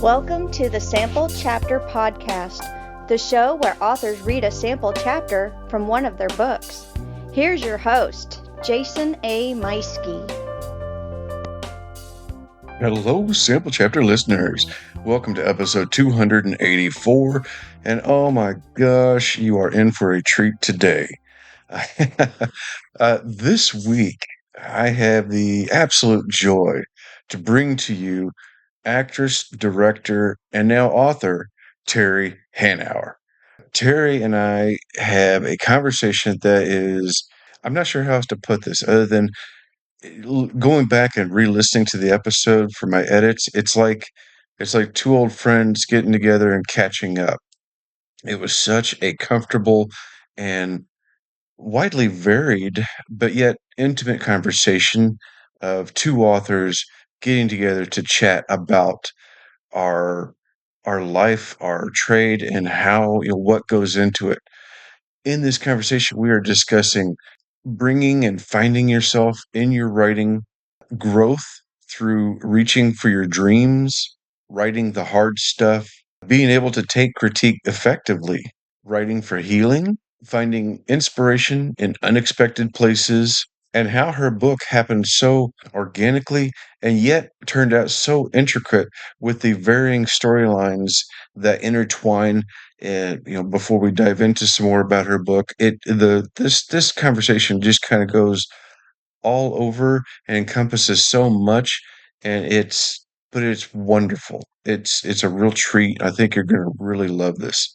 Welcome to the Sample Chapter Podcast, the show where authors read a sample chapter from one of their books. Here's your host, Jason A. Meiske. Hello, Sample Chapter listeners. Welcome to episode 284. And oh my gosh, you are in for a treat today. This week, I have the absolute joy to bring to you actress, director, and now author, Terri Hanauer. Terri and I have a conversation that is, I'm not sure how else to put this other than going back and re-listening to the episode for my edits. It's like two old friends getting together and catching up. It was such a comfortable and widely varied, but yet intimate conversation of two authors getting together to chat about our our life, our trade, and how what goes into it. In this conversation, we are discussing bringing and finding yourself in your writing, growth through reaching for your dreams, writing the hard stuff, being able to take critique effectively, writing for healing, finding inspiration in unexpected places, and how her book happened so organically and yet turned out so intricate with the varying storylines that intertwine. And before we dive into some more about her book, this conversation just kind of goes all over and encompasses so much, and it's wonderful. It's a real treat. I think you're going to really love this.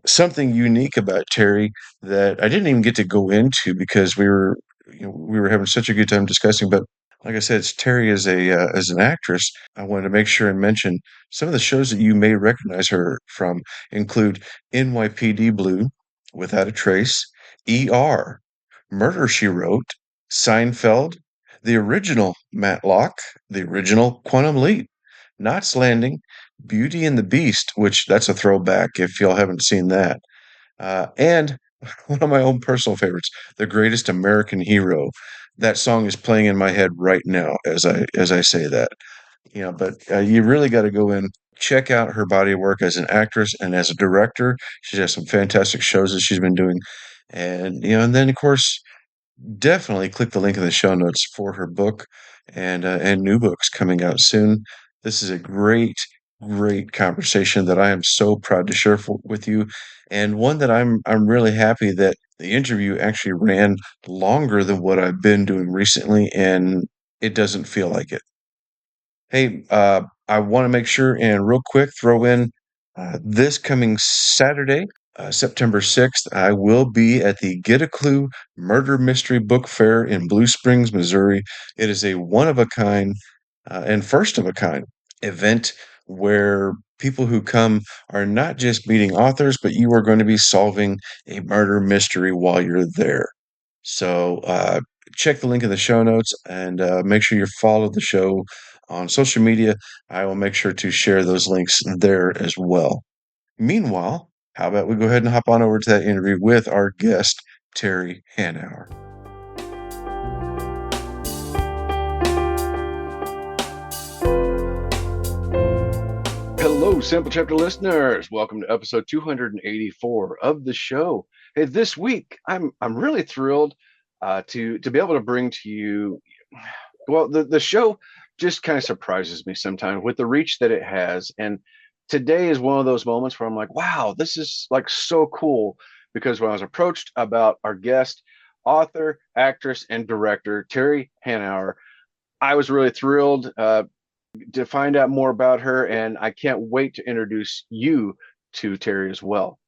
Something unique about Terri that I didn't even get to go into because we were having such a good time discussing. But like I said, it's Terri as an actress. I wanted to make sure and mention some of the shows that you may recognize her from include NYPD Blue, Without a Trace, ER, Murder, She Wrote, Seinfeld, the original Matlock, the original Quantum Leap, Knots Landing, Beauty and the Beast, which that's a throwback if y'all haven't seen that, and one of my own personal favorites, The Greatest American Hero. That song is playing in my head right now as I say that. But you really got to go in, check out her body of work as an actress and as a director. She has some fantastic shows that she's been doing, and then of course definitely click the link in the show notes for her book and new books coming out soon. This is a great conversation that I am so proud to share with you, and one that I'm really happy that the interview actually ran longer than what I've been doing recently, and it doesn't feel like it. Hey, I want to make sure and real quick throw in this coming Saturday, September 6th, I will be at the Get a Clue Murder Mystery Book Fair in Blue Springs, Missouri. It is a one of a kind and first of a kind event where people who come are not just meeting authors, but you are going to be solving a murder mystery while you're there. So check the link in the show notes and make sure you follow the show on social media. I will make sure to share those links there as well. Meanwhile, how about we go ahead and hop on over to that interview with our guest, Terri Hanauer. Hello, Sample Chapter listeners. Welcome to episode 284 of the show. Hey, this week I'm really thrilled to be able to bring to you. Well, the show just kind of surprises me sometimes with the reach that it has, and today is one of those moments where I'm like, wow, this is like so cool, because when I was approached about our guest, author, actress, and director Terri Hanauer, I was really thrilled to find out more about her, and I can't wait to introduce you to Terri as well.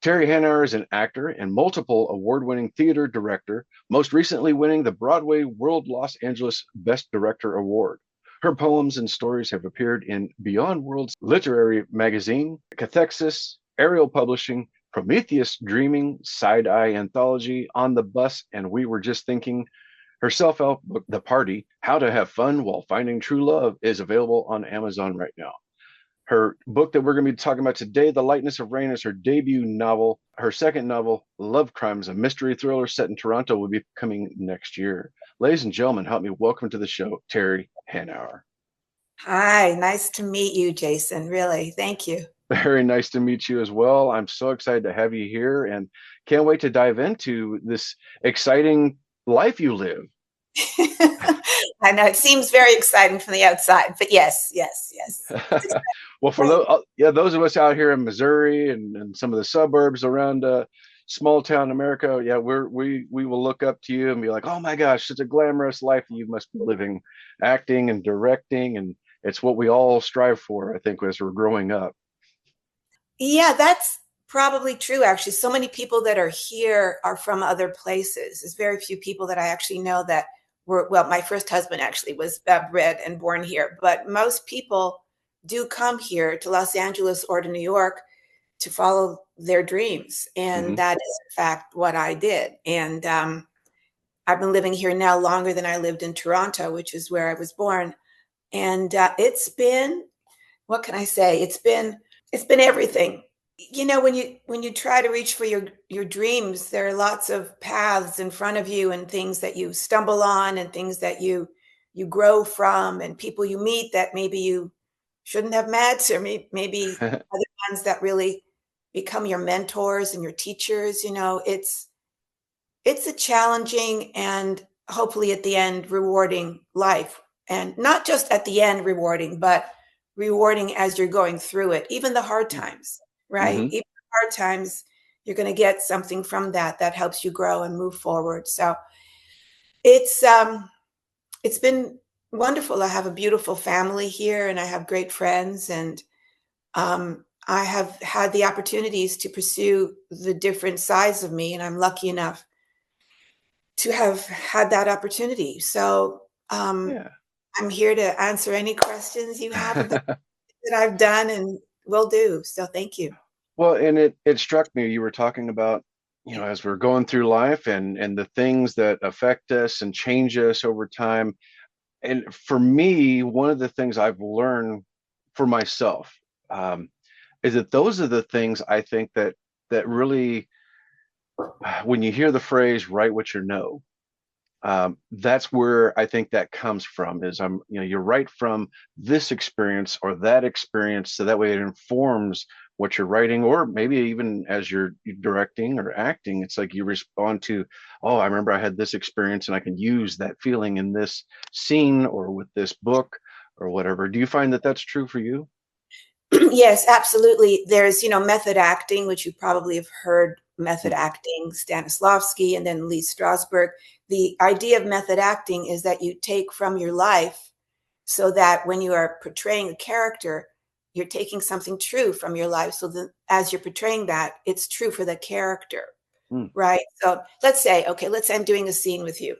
Terri Hanauer is an actor and multiple award-winning theater director, most recently winning the Broadway World Los Angeles Best Director Award. Her poems and stories have appeared in Beyond Worlds Literary Magazine, Cathexis, Ariel Publishing, Prometheus Dreaming, Side Eye Anthology, On the Bus, and We Were Just Thinking. Her self-help book, The Party, How to Have Fun While Finding True Love, is available on Amazon right now. Her book that we're going to be talking about today, The Lightness of Rain, is her debut novel. Her second novel, Love Crimes, a mystery thriller set in Toronto, will be coming next year. Ladies and gentlemen, help me welcome to the show, Terri Hanauer. Hi, nice to meet you, Jason. Really, thank you. Very nice to meet you as well. I'm so excited to have you here and can't wait to dive into this exciting life you live. I know it seems very exciting from the outside, but yes, yes, yes. Well, for those, yeah, those of us out here in Missouri and some of the suburbs around small town America, yeah, we will look up to you and be like, oh my gosh, such a glamorous life you must be living, acting and directing, and it's what we all strive for, I think, as we're growing up. Yeah, that's probably true, actually. So many people that are here are from other places. There's very few people that I actually know that were, well, my first husband actually was bred and born here, but most people do come here to Los Angeles or to New York to follow their dreams. And Hmm. that is, in fact, what I did. And I've been living here now longer than I lived in Toronto, which is where I was born. And it's been, what can I say? It's been everything. When you try to reach for your dreams, there are lots of paths in front of you and things that you stumble on and things that you grow from and people you meet that maybe you shouldn't have met, or maybe other ones that really become your mentors and your teachers. It's a challenging and hopefully at the end rewarding life. And not just at the end rewarding, but rewarding as you're going through it, even the hard times, right? Hmm. Even the hard times, you're going to get something from that helps you grow and move forward. So it's it's been wonderful. I have a beautiful family here and I have great friends, and I have had the opportunities to pursue the different sides of me, and I'm lucky enough to have had that opportunity. So Yeah. I'm here to answer any questions you have about that I've done and will do. So thank you. Well, and it struck me you were talking about, as we're going through life and the things that affect us and change us over time. And for me, one of the things I've learned for myself um, is that those are the things I think that really, when you hear the phrase "write what you know," that's where I think that comes from. Is you write from this experience or that experience, so that way it informs what you're writing, or maybe even as you're directing or acting, it's like you respond to, oh, I remember I had this experience and I can use that feeling in this scene or with this book or whatever. Do you find that that's true for you? Yes, absolutely. There's, method acting, which you probably have heard method Hmm. acting, Stanislavski, and then Lee Strasberg. The idea of method acting is that you take from your life so that when you are portraying a character, you're taking something true from your life. So that as you're portraying that, it's true for the character. Hmm. Right. So let's say I'm doing a scene with you.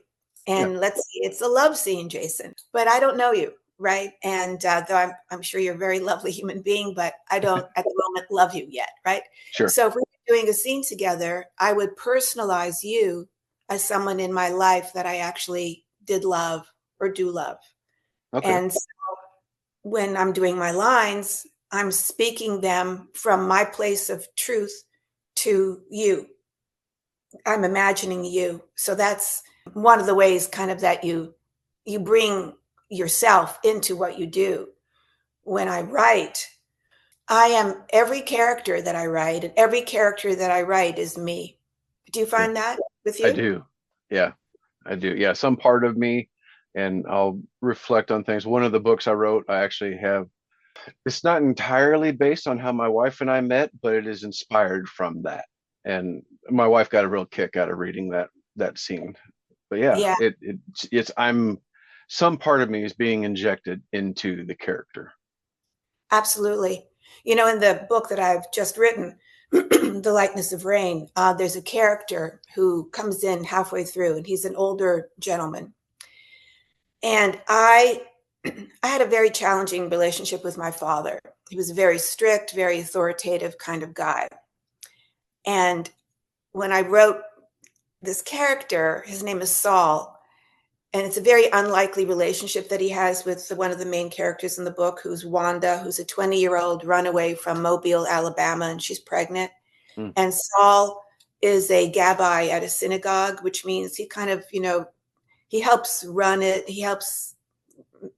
Yeah, And let's see, it's a love scene, Jason, but I don't know you. Right. And though I'm sure you're a very lovely human being, but I don't at the moment love you yet. Right. sure. So if we were doing a scene together, I would personalize you as someone in my life that I actually did love or do love. Okay. And so when I'm doing my lines, I'm speaking them from my place of truth to you. I'm imagining you. So that's one of the ways kind of that you bring yourself into what you do. When I write, I am every character that I write, and every character that I write is me. Do you Yeah, find that with I you? do. Yeah, I do. Yeah, some part of me, and I'll reflect on things. One of the books I wrote, I actually have. It's not entirely based on how my wife and I met, but it is inspired from that. And my wife got a real kick out of reading that scene. But yeah, Yeah, it's I'm some part of me is being injected into the character. absolutely. In the book that I've just written, The Lightness of Rain, there's a character who comes in halfway through, and he's an older gentleman. And I had a very challenging relationship with my father. He was a very strict, very authoritative kind of guy. And when I wrote this character, his name is Saul, and it's a very unlikely relationship that he has with one of the main characters in the book, who's Wanda, who's a 20-year-old runaway from Mobile, Alabama, and she's pregnant. Mm, And Saul is a gabbai at a synagogue, which means he kind of, he helps run it. He helps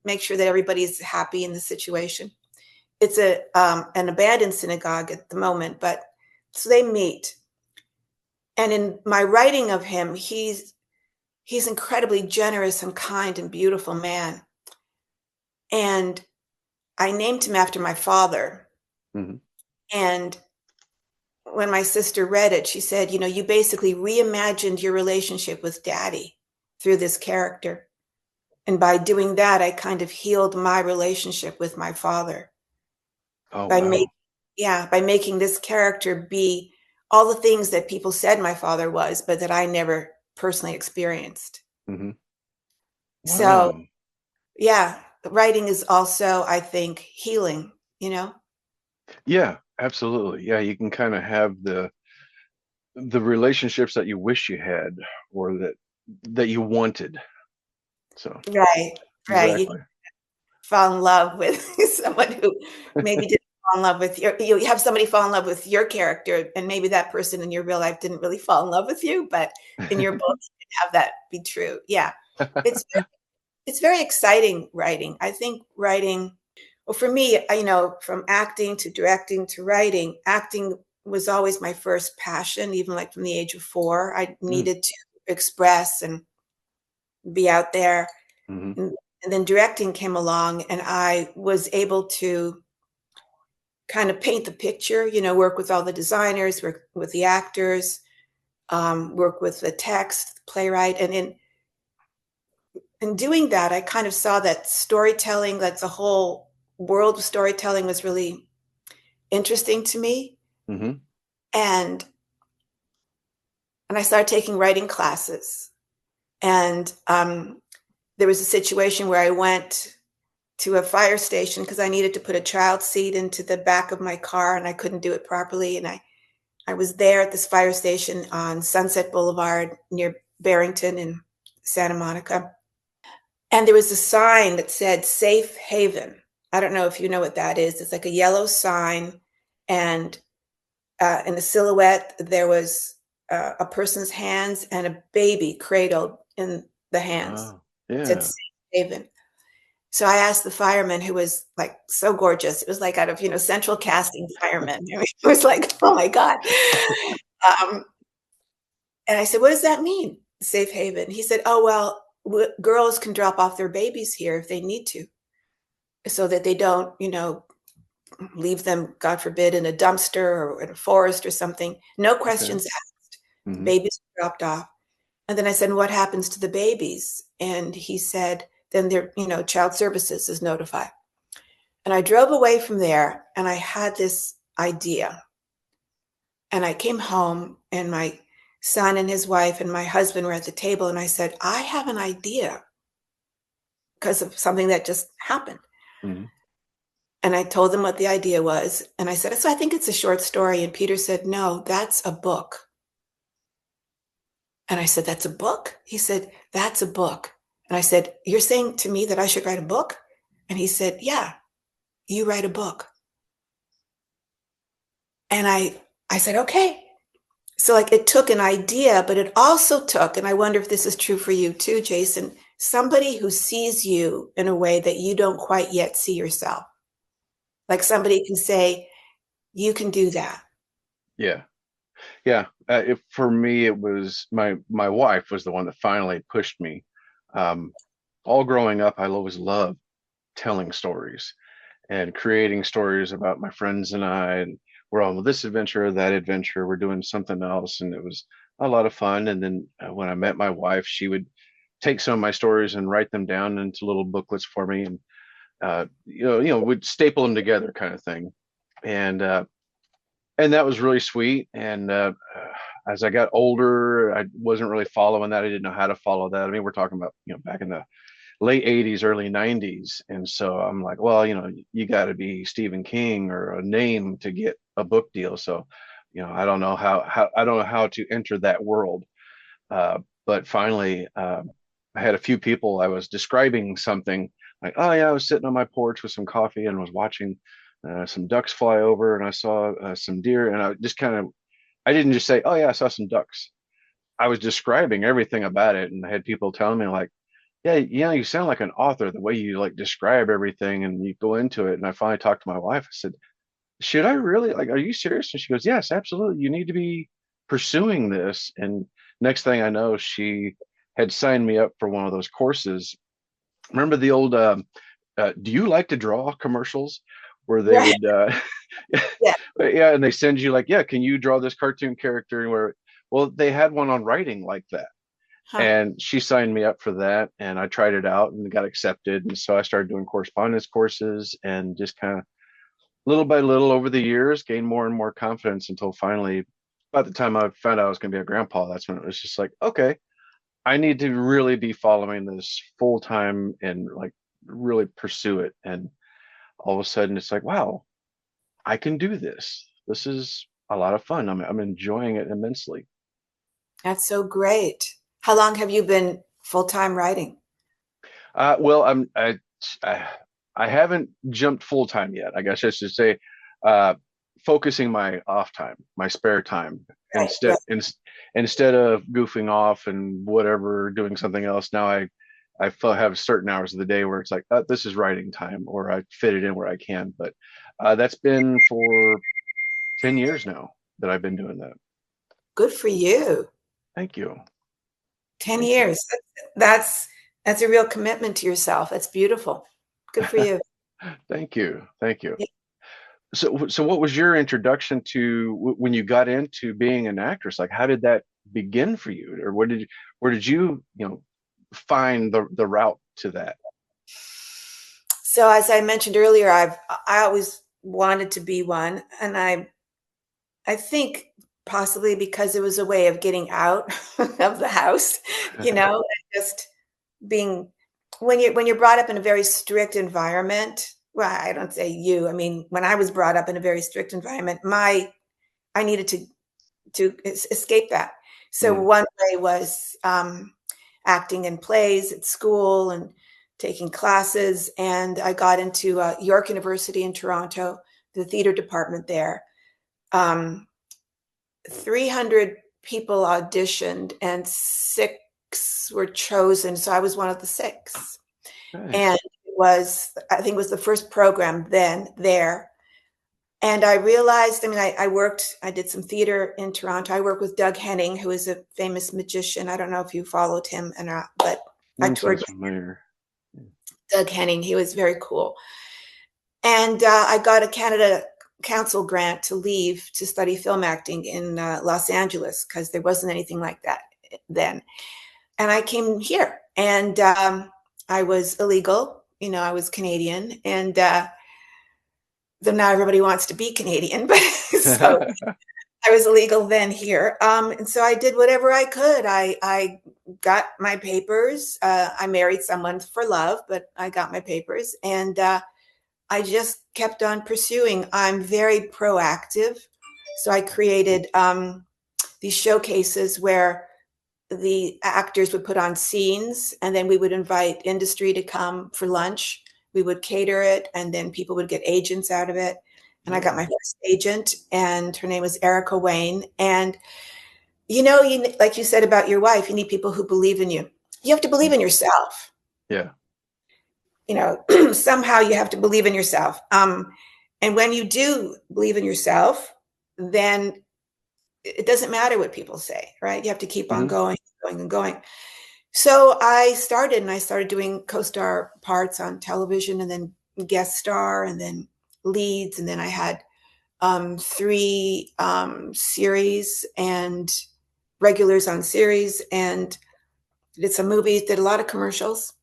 make sure that everybody's happy in the situation. It's an abandoned synagogue at the moment, but so they meet. And in my writing of him, he's incredibly generous and kind and beautiful man. And I named him after my father. Mm-hmm. And when my sister read it, she said, you basically reimagined your relationship with Daddy through this character. And by doing that, I kind of healed my relationship with my father. Oh, by wow. by making this character be all the things that people said my father was, but that I never personally experienced. Mm-hmm. So, Wow. yeah, writing is also, I think, healing, Yeah, absolutely. Yeah, you can kind of have the relationships that you wish you had, or that you wanted. So Right, right. You exactly. fall in love with someone who maybe didn't fall in love with you have somebody fall in love with your character, and maybe that person in your real life didn't really fall in love with you, but in your book you can have that be true. Yeah. It's very exciting writing. I think writing, well, for me, from acting to directing to writing, acting was always my first passion, even like from the age of 4. I Mm. needed to express and be out there. Mm-hmm. And then directing came along, and I was able to kind of paint the picture, work with all the designers, work with the actors, work with the text, playwright. And in doing that, I kind of saw that storytelling, like the whole world of storytelling, was really interesting to me. Mm-hmm. And I started taking writing classes. And there was a situation where I went to a fire station because I needed to put a child seat into the back of my car, and I couldn't do it properly. And I was there at this fire station on Sunset Boulevard near Barrington in Santa Monica. And there was a sign that said Safe Haven. I don't know if you know what that is. It's like a yellow sign. And in the silhouette, there was a person's hands and a baby cradled in the hands. Wow. It said Yeah. Safe Haven. So I asked the fireman, who was like so gorgeous. It was like out of, Central Casting firemen. It was like, oh my God. And I said, what does that mean, safe haven? He said, oh, well, girls can drop off their babies here if they need to, so that they don't, leave them, God forbid, in a dumpster or in a forest or something. No Okay. questions asked. The Mm-hmm. babies are dropped off. And then I said, what happens to the babies? And he said, then their, child services is notified. And I drove away from there, and I had this idea. And I came home, and my son and his wife and my husband were at the table, and I said, I have an idea because of something that just happened. Mm-hmm. And I told them what the idea was. And I said, so I think it's a short story. And Peter said, no, that's a book. And I said, that's a book? He said, that's a book. And I said, you're saying to me that I should write a book? And he said, yeah, you write a book. And I said, okay. So like it took an idea, but it also took, and I wonder if this is true for you too, Jason, somebody who sees you in a way that you don't quite yet see yourself. Like somebody can say, you can do that. Yeah. Yeah. For me, it was my wife was the one that finally pushed me. Um, all growing up, I always loved telling stories and creating stories about my friends and I, and we're on this adventure, that adventure, we're doing something else, and it was a lot of fun. And then when I met my wife, she would take some of my stories and write them down into little booklets for me, and we'd staple them together, kind of thing. And that was really sweet. And as I got older, I wasn't really following that. I didn't know how to follow that. I mean, we're talking about back in the late 80s, early 90s. And so I'm like, well, you got to be Stephen King or a name to get a book deal. So, I don't know how to enter that world. But finally, I had a few people, I was describing something like, oh yeah, I was sitting on my porch with some coffee and was watching some ducks fly over, and I saw some deer, and I didn't just say, oh yeah, I saw some ducks. I was describing everything about it, and I had people telling me like, Yeah, you sound like an author, the way you like describe everything and you go into it. And I finally talked to my wife. I said, should I really, like, are you serious? And she goes, yes, absolutely. You need to be pursuing this. And next thing I know, she had signed me up for one of those courses. Remember the old do you like to draw commercials where they Right. would Yeah. yeah, and they send you like, yeah, can you draw this cartoon character? And where, well, they had one on writing like that. Huh. And she signed me up for that, and I tried it out and got accepted. And so I started doing correspondence courses and just kind of little by little over the years gained more and more confidence until finally, by the time I found out I was going to be a grandpa, that's when it was just like, okay, I need to really be following this full time and like really pursue it. And all of a sudden it's like, wow, I can do this. This is a lot of fun. I'm enjoying it immensely. That's so great. How long have you been full-time writing? Well, I, I haven't jumped full time yet. I guess I should say, uh, focusing my off time, my spare time, Right, right. instead of goofing off and whatever, doing something else. Now have certain hours of the day where it's like, this is writing time, or I fit it in where I can. But that's been for 10 years now that I've been doing that. Good for you. Thank you. 10 Thank you. years. That's that's a real commitment to yourself. That's beautiful. Good for you. Thank you. Thank you. Yeah. So what was your introduction to when you got into being an actress? Like, how did that begin for you, or where did you find the route to that? So as I mentioned earlier, I always wanted to be one, and I think possibly because it was a way of getting out of the house, and just being when you're brought up in a very strict environment. Well, I don't say you. I mean, when I was brought up in a very strict environment, my I needed to escape that. So Mm. one way was acting in plays at school and taking classes. And I got into York University in Toronto, the theater department there. 300 people auditioned and six were chosen. So I was one of the six. And Nice. I think it was the first program then there. And I realized, I mean, I did some theater in Toronto. I worked with Doug Henning, who is a famous magician. I don't know if you followed him or not, but I Name toured sounds with familiar. Doug Henning. He was very cool. And I got a Canada Council grant to leave to study film acting in Los Angeles because there wasn't anything like that then. And I came here, and I was illegal. I was Canadian, and so now everybody wants to be Canadian, but so I was illegal then here. And so I did whatever I could. I got my papers. I married someone for love, but I got my papers, and I just kept on pursuing. I'm very proactive. So I created these showcases where the actors would put on scenes, and then we would invite industry to come for lunch. We would cater it, and then people would get agents out of it. And I got my Oh, first agent, and her name was Erica Wayne. And like you said about your wife, you need people who believe in you. You have to believe in yourself. yeah. Somehow you have to believe in yourself. And when you do believe in yourself, then it doesn't matter what people say, right? You have to keep on Hmm. going, going, and going. So I started doing co-star parts on television, and then guest star, and then leads, and then I had three series and regulars on series, and did some movies, did a lot of commercials.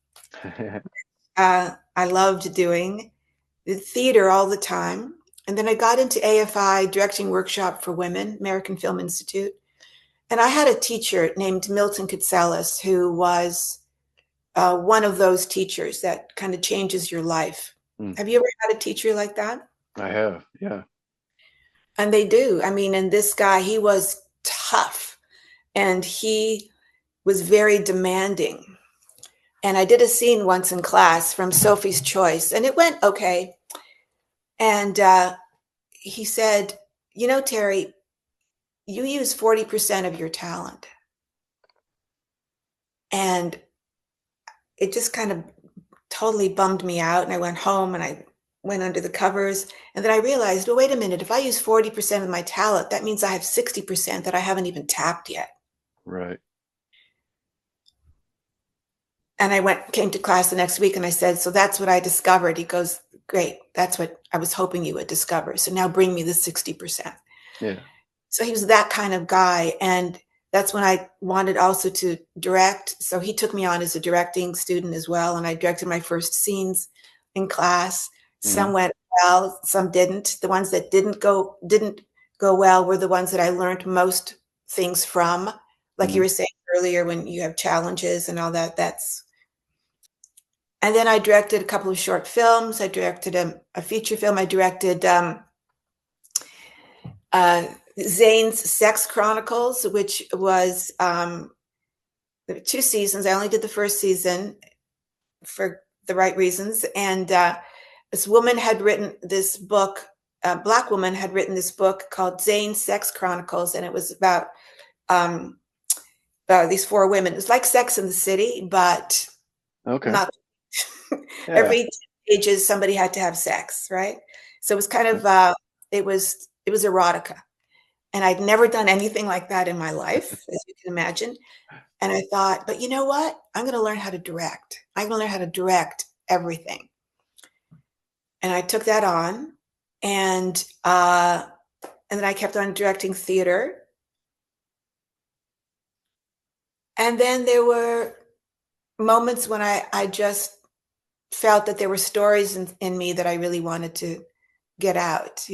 I loved doing the theater all the time. And then I got into AFI directing workshop for women, American Film Institute. And I had a teacher named Milton Katselis who was one of those teachers that kind of changes your life. Mm, Have you ever had a teacher like that? I have. Yeah. And they do. I mean, and this guy, he was tough and he was very demanding. And I did a scene once in class from Sophie's Choice, and it went okay. And he said, Terri, you use 40% of your talent. And it just kind of totally bummed me out. And I went home and I went under the covers. And then I realized, well, wait a minute, if I use 40% of my talent, that means I have 60% that I haven't even tapped yet. Right. And I came to class the next week and I said, so that's what I discovered. He goes, great. That's what I was hoping you would discover. So now bring me the 60%. Yeah. So he was that kind of guy. And that's when I wanted also to direct. So he took me on as a directing student as well. And I directed my first scenes in class. Some went well, some didn't. The ones that didn't go well were the ones that I learned most things from. Like you were saying earlier, when you have challenges and all that, and then I directed a couple of short films. I directed a feature film. I directed Zane's Sex Chronicles, which was 2 seasons. I only did the first season for the right reasons. And this woman had written this book, a Black woman had written this book called Zane's Sex Chronicles. And it was about these 4 women. It was like Sex in the City, but not every ages somebody had to have sex, right? So it was kind of it was erotica. And I'd never done anything like that in my life, as you can imagine. And I thought, but you know what? I'm going to learn how to direct. I'm going to learn how to direct everything. And I took that on, and then I kept on directing theater. And then there were moments when I just felt that there were stories in me that I really wanted to get out,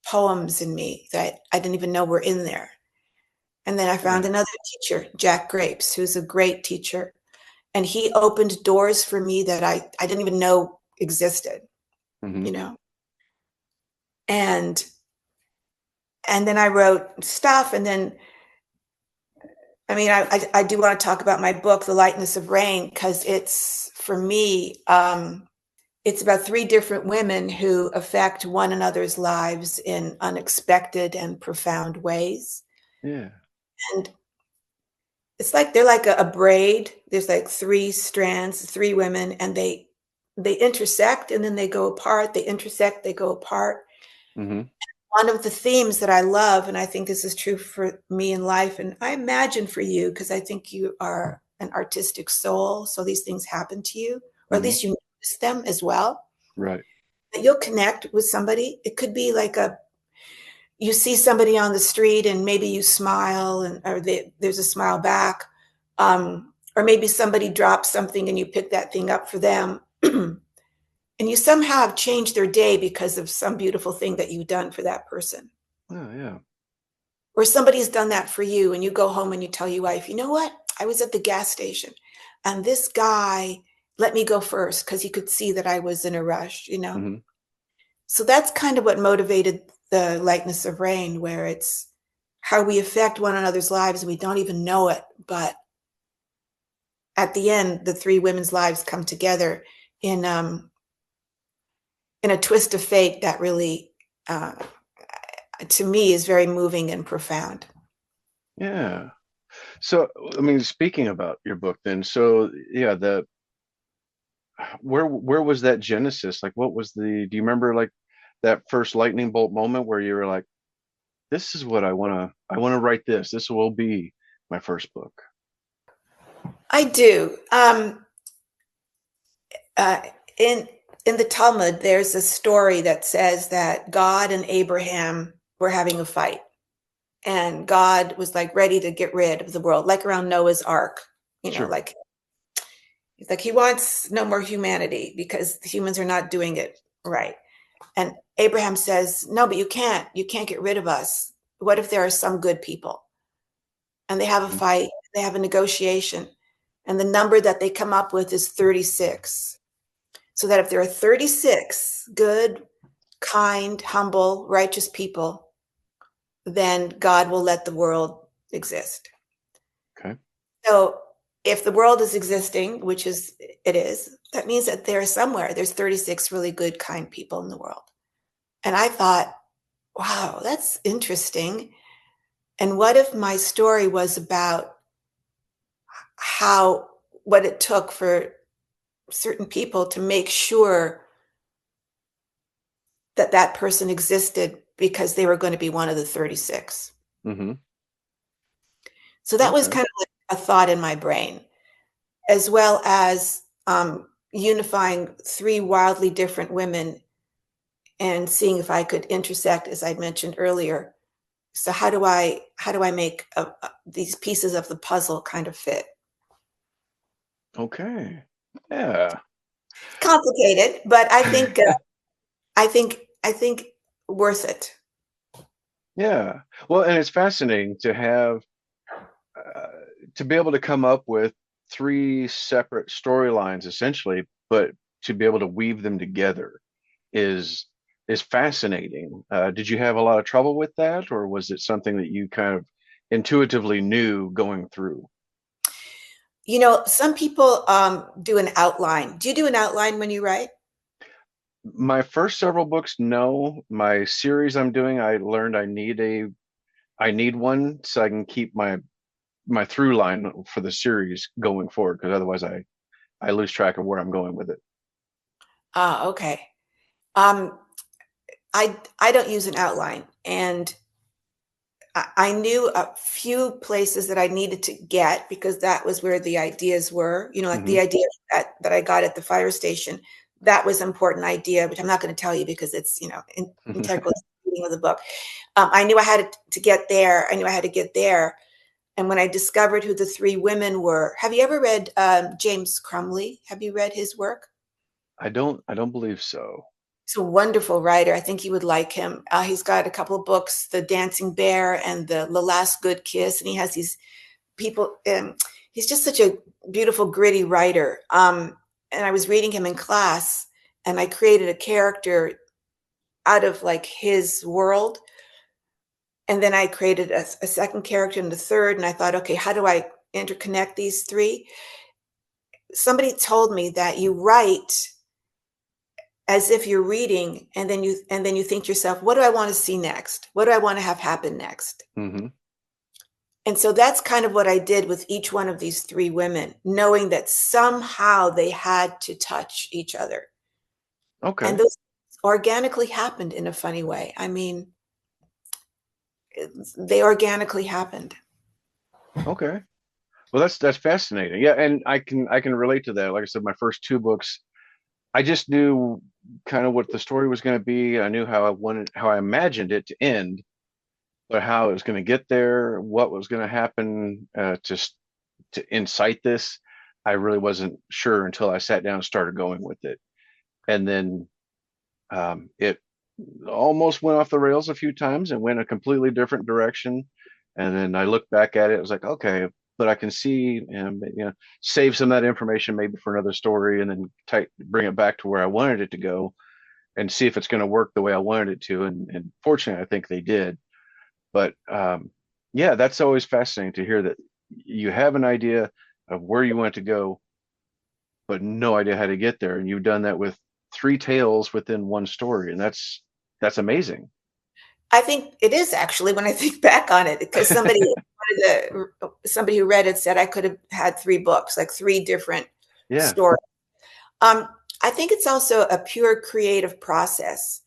poems in me that I didn't even know were in there. And then I found another teacher, Jack Grapes, who's a great teacher. And he opened doors for me that I didn't even know existed, And then I wrote stuff. And then, I do want to talk about my book, The Lightness of Rain, because it's, for me, it's about 3 different women who affect one another's lives in unexpected and profound ways. Yeah. And it's like they're like a braid. There's like 3 strands, 3 women, and they intersect and then they go apart. They intersect, they go apart. One of the themes that I love, and I think this is true for me in life, and I imagine for you, because I think you are an artistic soul, so these things happen to you, or at least you notice them as well. Right. That you'll connect with somebody. It could be like you see somebody on the street and maybe you smile, or there's a smile back, or maybe somebody drops something and you pick that thing up for them. And you somehow have changed their day because of some beautiful thing that you've done for that person. Oh, yeah. Or somebody's done that for you, and you go home and you tell your wife, you know what? I was at the gas station and this guy let me go first because he could see that I was in a rush, So that's kind of what motivated the Lightness of Rain, where it's how we affect one another's lives and we don't even know it. But at the end, the 3 women's lives come together in a twist of fate that really, to me, is very moving and profound. Yeah. So, speaking about your book then, so yeah, where was that genesis? Like, what was do you remember like that first lightning bolt moment where you were like, this is what I want to write this. This will be my first book. I do. In the Talmud, there's a story that says that God and Abraham were having a fight, and God was like ready to get rid of the world, like around Noah's Ark, Sure. like he wants no more humanity because the humans are not doing it right. And Abraham says, no, but you can't get rid of us. What if there are some good people? And they have a fight, they have a negotiation, and the number that they come up with is 36. So that if there are 36 good, kind, humble, righteous people, then God will let the world exist. Okay. So if the world is existing, which it is, that means that there's 36 really good, kind people in the world. And I thought, wow, that's interesting. And what if my story was about how what it took for certain people to make sure that that person existed because they were going to be one of the 36. Mm-hmm. So that was Okay. kind of like a thought in my brain, as well as unifying three wildly different women and seeing if I could intersect, as I mentioned earlier. So how do I make these pieces of the puzzle kind of fit? Okay. Yeah. Complicated, but I think worth it. Yeah. Well, and it's fascinating to have uh, to be able to come up with three separate storylines essentially, but to be able to weave them together is is fascinating. Did you have a lot of trouble with that, or was it something that you kind of intuitively knew going through? Some people do an outline. Do you do an outline when you write? My first several books, no. My series I'm doing, I learned I need one so I can keep my through line for the series going forward, because otherwise I lose track of where I'm going with it. Ah, okay. Um, I don't use an outline, and I knew a few places that I needed to get because that was where the ideas were. Like Hmm. the idea that I got at the fire station, that was an important idea, which I'm not going to tell you because it's integral to the reading of the book. I knew I had to get there. I knew I had to get there. And when I discovered who the three women were, have you ever read James Crumley? Have you read his work? I don't believe so. He's a wonderful writer. I think you would like him. He's got a couple of books, The Dancing Bear and The Last Good Kiss, and he has these people. He's just such a beautiful, gritty writer. And I was reading him in class, and I created a character out of like his world. And then I created a second character and the third, and I thought, okay, how do I interconnect these three? Somebody told me that you write as if you're reading, and then you think to yourself, what do I want to see next? What do I want to have happen next? Hmm. And so that's kind of what I did with each one of these three women, knowing that somehow they had to touch each other. And Okay. those organically happened in a funny way. I mean, they organically happened. Okay. Well, that's fascinating. Yeah, and I can relate to that. Like I said, my first two books, I just knew kind of what the story was going to be. I knew how I imagined it to end, but how it was going to get there, what was going to happen to incite this, I really wasn't sure until I sat down and started going with it. And then it almost went off the rails a few times and went a completely different direction. And then I looked back at it, I was like, okay, but I can see and save some of that information maybe for another story, and then bring it back to where I wanted it to go and see if it's going to work the way I wanted it to. And fortunately, I think they did. But yeah, that's always fascinating to hear that you have an idea of where you want to go, but no idea how to get there. And you've done that with three tales within one story, and that's amazing. I think it is actually when I think back on it, because somebody who read it said I could have had three books, like three different Yeah. stories. I think it's also a pure creative process.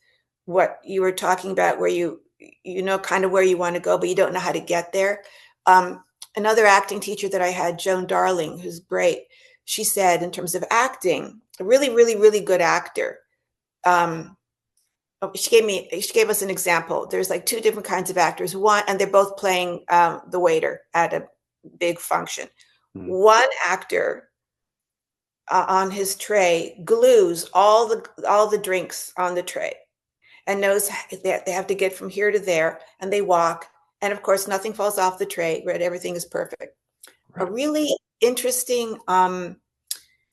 What you were talking about, where you know kind of where you want to go, but you don't know how to get there. Another acting teacher that I had, Joan Darling, who's great, she said in terms of acting, a really, really, really good actor. Um, she gave us an example. There's like two different kinds of actors. One, and they're both playing the waiter at a big function. Mm. One actor on his tray glues all the drinks on the tray and knows that they have to get from here to there, and they walk, and of course nothing falls off the tray, right? Everything is perfect. A Right. really interesting,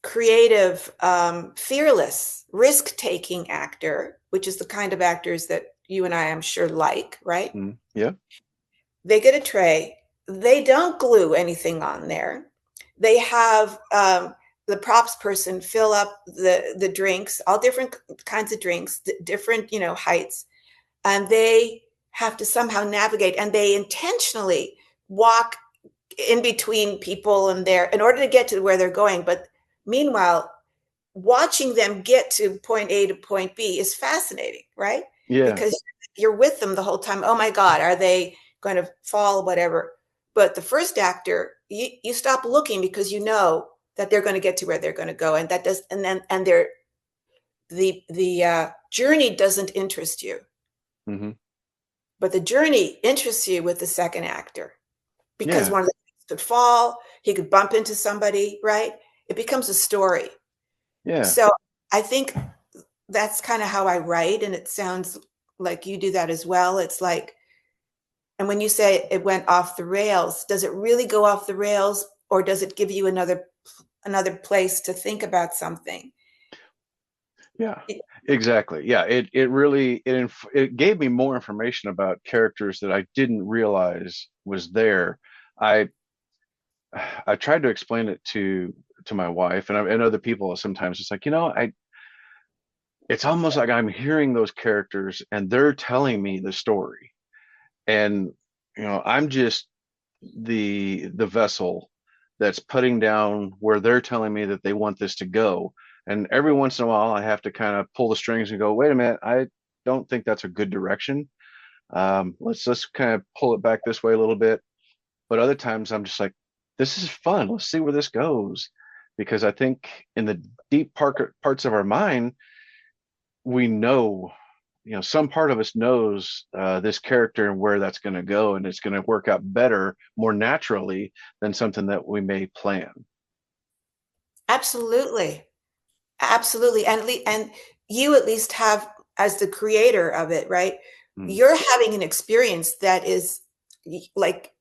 creative, fearless, risk-taking actor, which is the kind of actors that you and I, am sure, like, right? Mm. Yeah. They get a tray. They don't glue anything on there. They have the props person fill up the drinks, all different kinds of drinks, different heights, and they have to somehow navigate. And they intentionally walk in between people and in order to get to where they're going. But meanwhile, watching them get to point A to point B is fascinating, right? Yeah. Because you're with them the whole time. Oh my God, are they going to fall, whatever? But the first actor, you stop looking because you know that they're going to get to where they're going to go, and that does, and the journey doesn't interest you, Mm-hmm. but the journey interests you with the second actor, because Yeah. one of them could fall, he could bump into somebody, right? It becomes a story. Yeah. So I think that's kind of how I write, and it sounds like you do that as well. It's like, and when you say it went off the rails, does it really go off the rails, or does it give you another place to think about something? Yeah. Exactly. Yeah. It really it gave me more information about characters that I didn't realize was there. I I tried to explain it to my wife and other people. Sometimes it's like, it's almost like I'm hearing those characters and they're telling me the story. And I'm just the vessel that's putting down where they're telling me that they want this to go. And every once in a while I have to kind of pull the strings and go, wait a minute, I don't think that's a good direction. Let's kind of pull it back this way a little bit. But other times I'm just like, this is fun, let's see where this goes. Because I think in the deep parts of our mind, we know, some part of us knows this character and where that's going to go, and it's going to work out better, more naturally than something that we may plan. Absolutely. Absolutely. And you at least have, as the creator of it, right? Mm. You're having an experience that is like,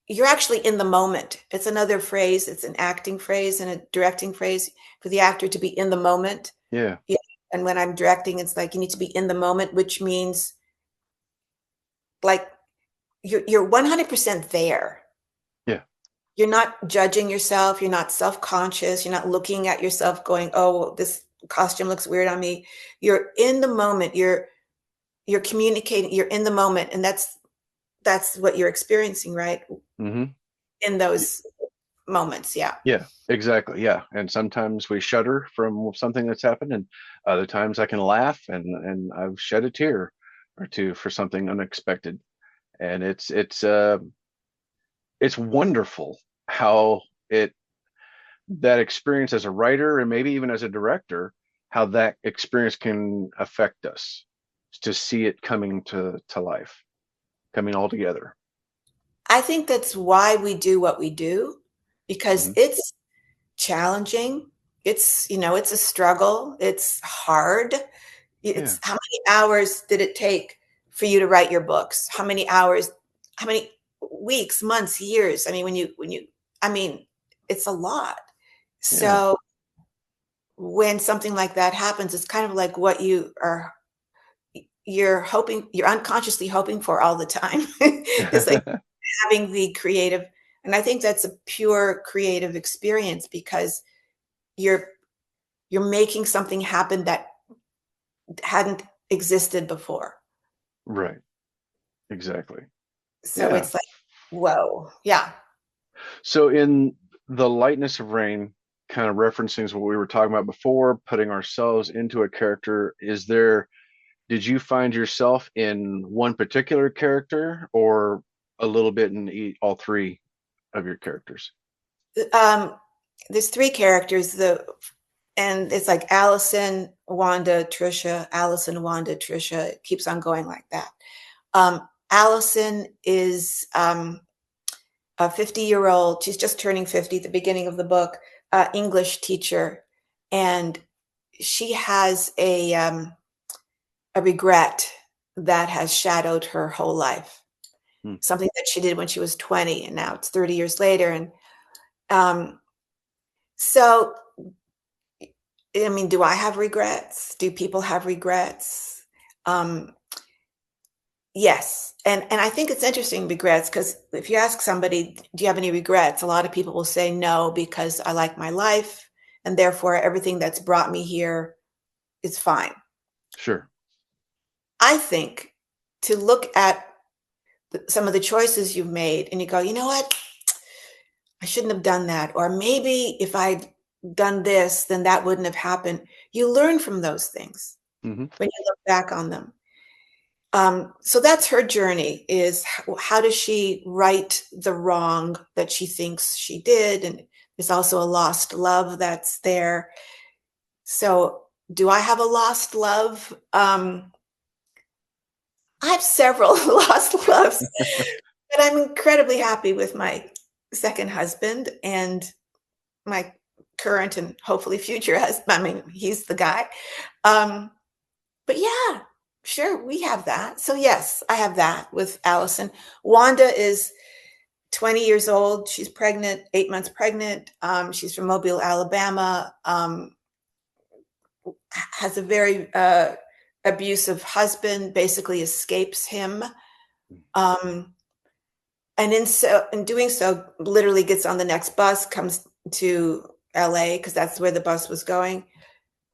you're actually in the moment. It's another phrase. It's an acting phrase and a directing phrase for the actor to be in the moment. Yeah. Yeah. And when I'm directing, it's like you need to be in the moment, which means like you're 100% there. Yeah. You're not judging yourself. You're not self-conscious. You're not looking at yourself going, oh, well, this costume looks weird on me. You're in the moment. You're communicating. You're in the moment. And that's what you're experiencing, right? Mm-hmm. In those moments. Yeah. Yeah, exactly. Yeah. And sometimes we shudder from something that's happened, and other times I can laugh and I've shed a tear or two for something unexpected. And it's wonderful how it that experience as a writer and maybe even as a director, how that experience can affect us to see it coming to life, coming all together. I think that's why we do what we do, because Hmm. it's challenging. It's a struggle. It's hard. Yeah. It's how many hours did it take for you to write your books? How many hours, how many weeks, months, years? I mean, I mean, it's a lot. Yeah. So when something like that happens, it's kind of like what you're unconsciously hoping for all the time. It's like having the creative, and I think that's a pure creative experience because you're you're making something happen that hadn't existed before. Right. Exactly. So Yeah. it's like, whoa, yeah. So in the lightness of rain, kind of referencing what we were talking about before, putting ourselves into a character, did you find yourself in one particular character or a little bit in all three of your characters? Um, there's three characters, and it's like Allison, Wanda, Trisha, Allison, Wanda, Trisha. It keeps on going like that. Allison is a 50-year-old. She's just turning 50 at the beginning of the book, English teacher. And she has a regret that has shadowed her whole life. Hmm. Something that she did when she was 20, and now it's 30 years later. And um, so, I mean, do I have regrets? Do people have regrets? Um, yes. And I think it's interesting, regrets, because if you ask somebody, do you have any regrets? A lot of people will say no, because I like my life, and therefore everything that's brought me here is fine. Sure. I think to look at some of the choices you've made and you go, you know what? I shouldn't have done that. Or maybe if I'd done this, then that wouldn't have happened. You learn from those things Mm-hmm. when you look back on them. So that's her journey, is how does she right the wrong that she thinks she did? And there's also a lost love that's there. So do I have a lost love? I have several lost loves, but I'm incredibly happy with my second husband and my current and hopefully future husband. I mean, he's the guy. But yeah, sure, we have that. So yes, I have that with Allison. Wanda is 20 years old. She's pregnant, 8 months pregnant. She's from Mobile, Alabama. Has a very abusive husband, basically escapes him. And in doing so, literally gets on the next bus, comes to LA because that's where the bus was going.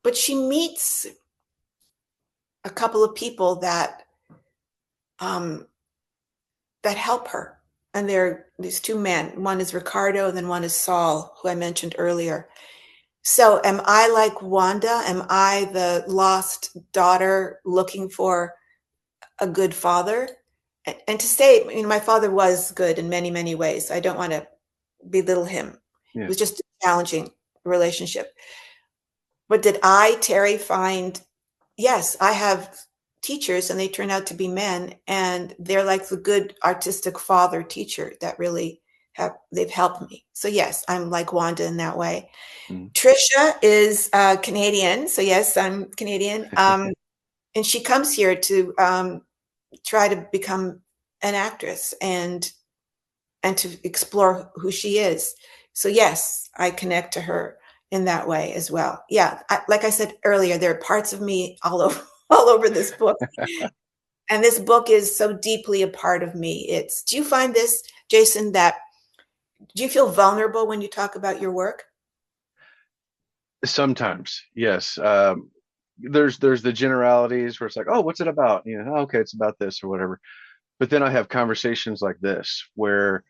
But she meets a couple of people that that help her. And they're these two men. One is Ricardo, and then one is Saul, who I mentioned earlier. So am I like Wanda? Am I the lost daughter looking for a good father? And to say, my father was good in many, many ways. I don't want to belittle him. Yeah. It was just a challenging relationship. But did I, Terri, find, yes, I have teachers and they turn out to be men, and they're like the good artistic father teacher that really they've helped me. So yes, I'm like Wanda in that way. Trisha is Canadian. So yes, I'm Canadian. And she comes here to try to become an actress and to explore who she is. So yes, I connect to her in that way as well. Yeah, like I said earlier, there are parts of me all over this book. And this book is so deeply a part of me. Do you find this, Jason, do you feel vulnerable when you talk about your work? Sometimes, yes. There's the generalities where it's like, oh, what's it about? Okay, it's about this or whatever. But then I have conversations like this where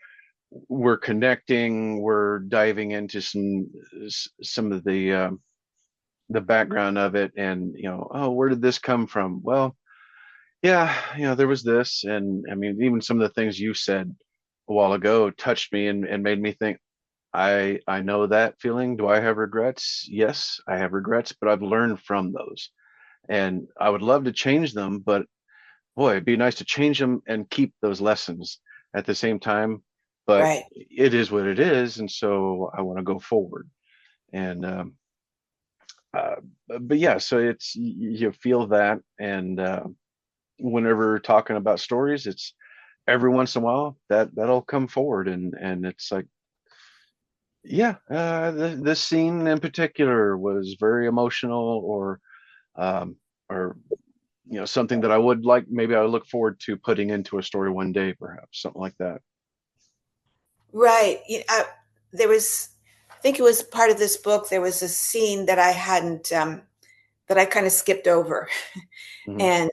we're connecting, we're diving into some of the background of it, and oh, where did this come from? Well, yeah, there was this, and I mean, even some of the things you said a while ago touched me and made me think. I know that feeling. Do I have regrets? Yes, I have regrets, but I've learned from those. And I would love to change them, but boy, it'd be nice to change them and keep those lessons at the same time. But Right. it is what it is, and so I want to go forward. And uh, but yeah, so you feel that, and whenever talking about stories, it's every once in a while that'll come forward, and it's like, yeah, this scene in particular was very emotional, um, or something that I would like. Maybe I would look forward to putting into a story one day, perhaps something like that. Right. There was, I think it was part of this book. There was a scene that I hadn't, that I kind of skipped over, Mm-hmm. and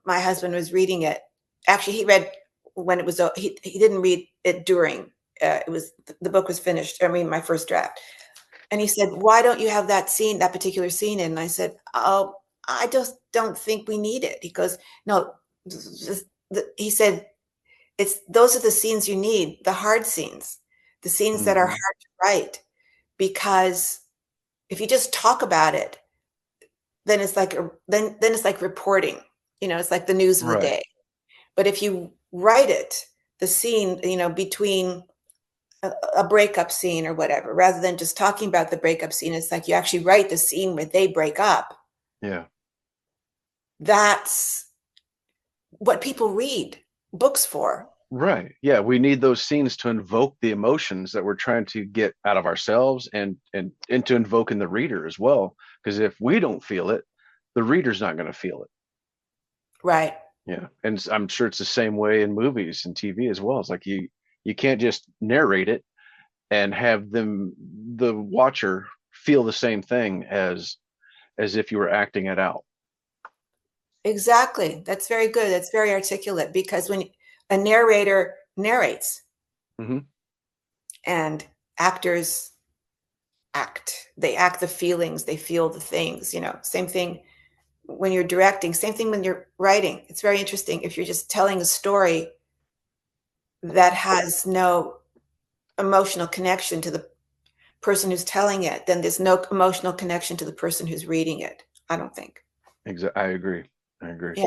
my husband was reading it. Actually, he read when it was. He didn't read it during. It was the book was finished. I mean, my first draft. And he said, "Why don't you have that scene, that particular scene?" And I said, "Oh, I just don't think we need it." He goes, "No," he said, those are the scenes you need, the hard scenes, the scenes that are hard to write, because if you just talk about it, then it's like then it's like reporting. It's like the news of the Right. day. But if you write it, the scene, between a breakup scene or whatever, rather than just talking about the breakup scene, it's like you actually write the scene where they break up. Yeah. That's what people read books for. Right. Yeah. We need those scenes to invoke the emotions that we're trying to get out of ourselves, and to invoke in the reader as well. Because if we don't feel it, the reader's not going to feel it. Right. Yeah. And I'm sure it's the same way in movies and TV as well. It's like you can't just narrate it and have the watcher feel the same thing as if you were acting it out. Exactly. That's very good. That's very articulate, because when a narrator narrates, Mm-hmm. and actors act. They act the feelings, they feel the things, same thing when you're directing, same thing when you're writing. It's very interesting. If you're just telling a story that has no emotional connection to the person who's telling it, then there's no emotional connection to the person who's reading it, I don't think. Exactly. I agree. I agree. Yeah.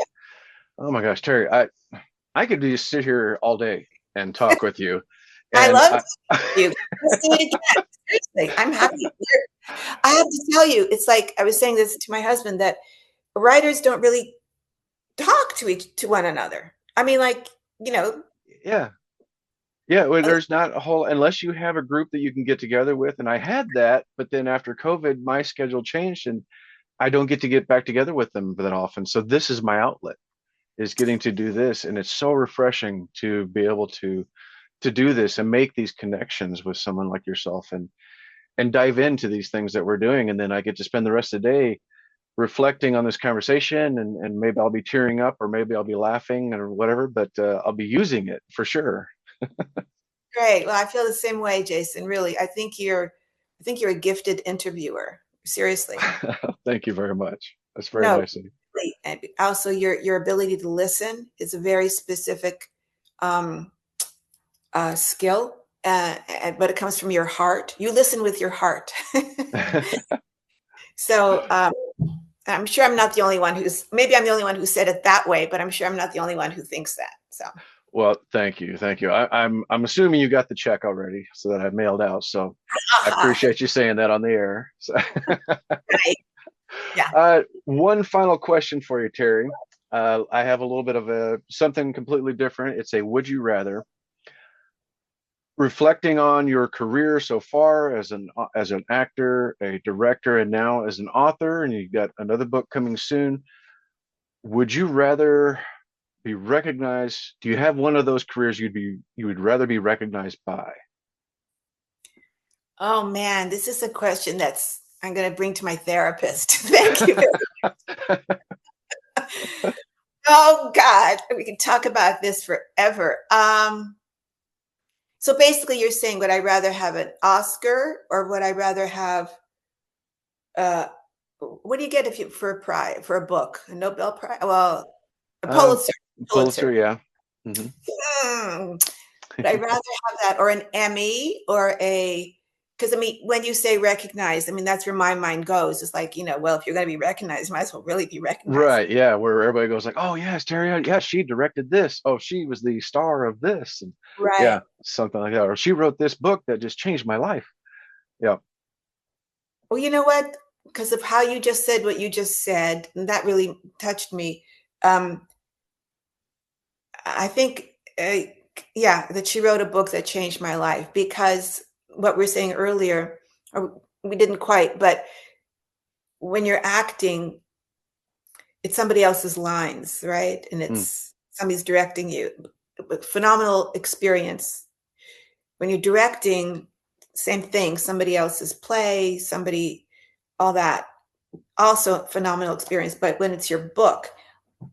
Oh my gosh, Terri, I could just sit here all day and talk with you. I And love you. Let's do it again. Seriously, I'm happy. I have to tell you, it's like I was saying this to my husband, that writers don't really talk to one another. I mean, like, yeah. Yeah, well, there's not a whole, unless you have a group that you can get together with. And I had that, but then after COVID, my schedule changed and I don't get to get back together with them that often. So this is my outlet, is getting to do this. And it's so refreshing to be able to do this and make these connections with someone like yourself and dive into these things that we're doing. And then I get to spend the rest of the day reflecting on this conversation, and maybe I'll be tearing up or maybe I'll be laughing or whatever, but I'll be using it for sure. great. Well, I feel the same way, Jason. Really, I think you're a gifted interviewer. Seriously. Thank you very much. That's very No, nice of you. really. And also your ability to listen is a very specific um, skill, but it comes from your heart. You listen with your heart. So I'm sure I'm not the only one maybe I'm the only one who said it that way, but I'm sure I'm not the only one who thinks that. So. Well, thank you, thank you. I'm assuming you got the check already, so that I mailed out. So I Aha, appreciate you saying that on the air. So, right. Yeah. one final question for you, Terri. I have a little bit of something completely different. It's a would you rather. Reflecting on your career so far as an actor, a director, and now as an author, and you've got another book coming soon. Would you rather be recognized? Do you have one of those careers you would rather be recognized by? Oh man, this is a question I'm going to bring to my therapist. Thank you. Oh God, we can talk about this forever. So basically, you're saying, would I rather have an Oscar or would I rather have uh, what do you get if you for a prize for a book, a Nobel Prize? Well, a Uh, Pulitzer. Pulitzer, Pulitzer. yeah. Hmm. Hmm. Would I rather have that or an Emmy or because I mean, when you say recognized, I mean, that's where my mind goes. It's like, well, if you're going to be recognized, you might as well really be recognized. Right, yeah, where everybody goes like, "Oh yes, Terry, yeah, she directed this. Oh, she was the star of this." And Right. yeah, something like that. Or she wrote this book that just changed my life. Yeah. Well, you know what? Because of how you just said what you just said, and that really touched me. Um, I think, yeah, that she wrote a book that changed my life because what we were saying earlier, or we didn't quite, but when you're acting, it's somebody else's lines, right? And Mm, it's somebody's directing you. Phenomenal experience. When you're directing, same thing, somebody else's play, all that. Also phenomenal experience. But when it's your book,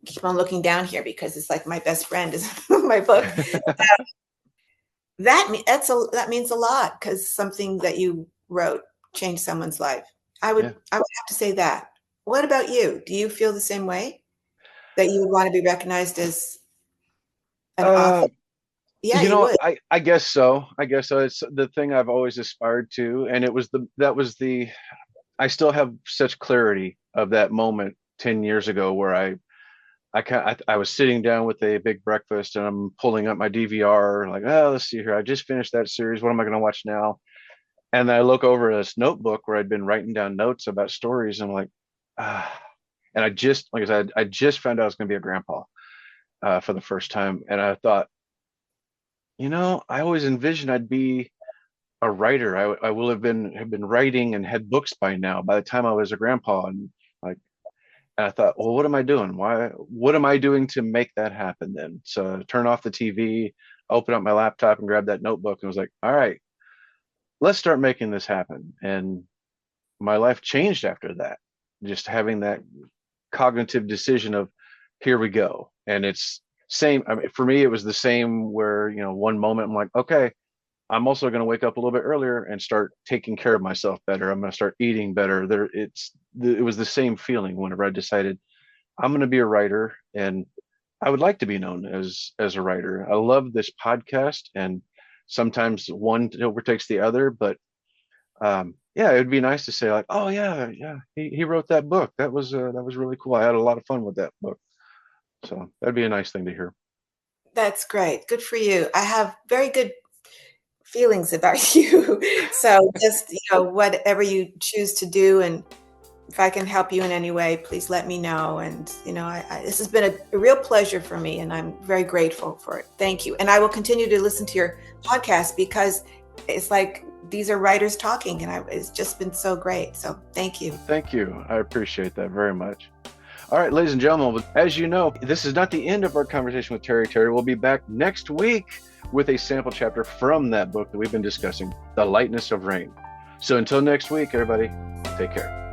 keep on looking down here because it's like my best friend is my book. That means a lot because something that you wrote changed someone's life. yeah. I would have to say that. What about you? Do you feel the same way that you would want to be recognized as an author? Uh, Yeah, you would. I guess so. I guess so. It's the thing I've always aspired to, and that was the. I still have such clarity of that moment 10 years ago where I was sitting down with a big breakfast and I'm pulling up my DVR like, oh, let's see here. I just finished that series. What am I going to watch now? And I look over at this notebook where I'd been writing down notes about stories. And I'm like, ah. And like I said, I just found out I was going to be a grandpa for the first time. And I thought, I always envisioned I'd be a writer. I will have been writing and had books by now by the time I was a grandpa. And like, and I thought, well, what am I doing? What am I doing to make that happen then? So I turn off the TV, open up my laptop and grab that notebook and was like, all right, let's start making this happen. And my life changed after that. Just having that cognitive decision of here we go. And it's same. I mean, for me, it was the same where, one moment I'm like, okay, I'm also going to wake up a little bit earlier and start taking care of myself better. I'm going to start eating better. It was the same feeling whenever I decided I'm going to be a writer, and I would like to be known as a writer. I love this podcast, and sometimes one overtakes the other, but yeah, it'd be nice to say like, oh yeah, he wrote that book. That was really cool. I had a lot of fun with that book. So that'd be a nice thing to hear. That's great. Good for you. I have very good feelings about you. So just, whatever you choose to do, and if I can help you in any way, please let me know. And, this has been a real pleasure for me, and I'm very grateful for it. Thank you. And I will continue to listen to your podcast, because it's like these are writers talking, and it's just been so great. So thank you. Thank you. I appreciate that very much. All right, ladies and gentlemen, as you know, this is not the end of our conversation with Terri. Terri will be back next week with a sample chapter from that book that we've been discussing, The Lightness of Rain. So until next week, everybody, take care.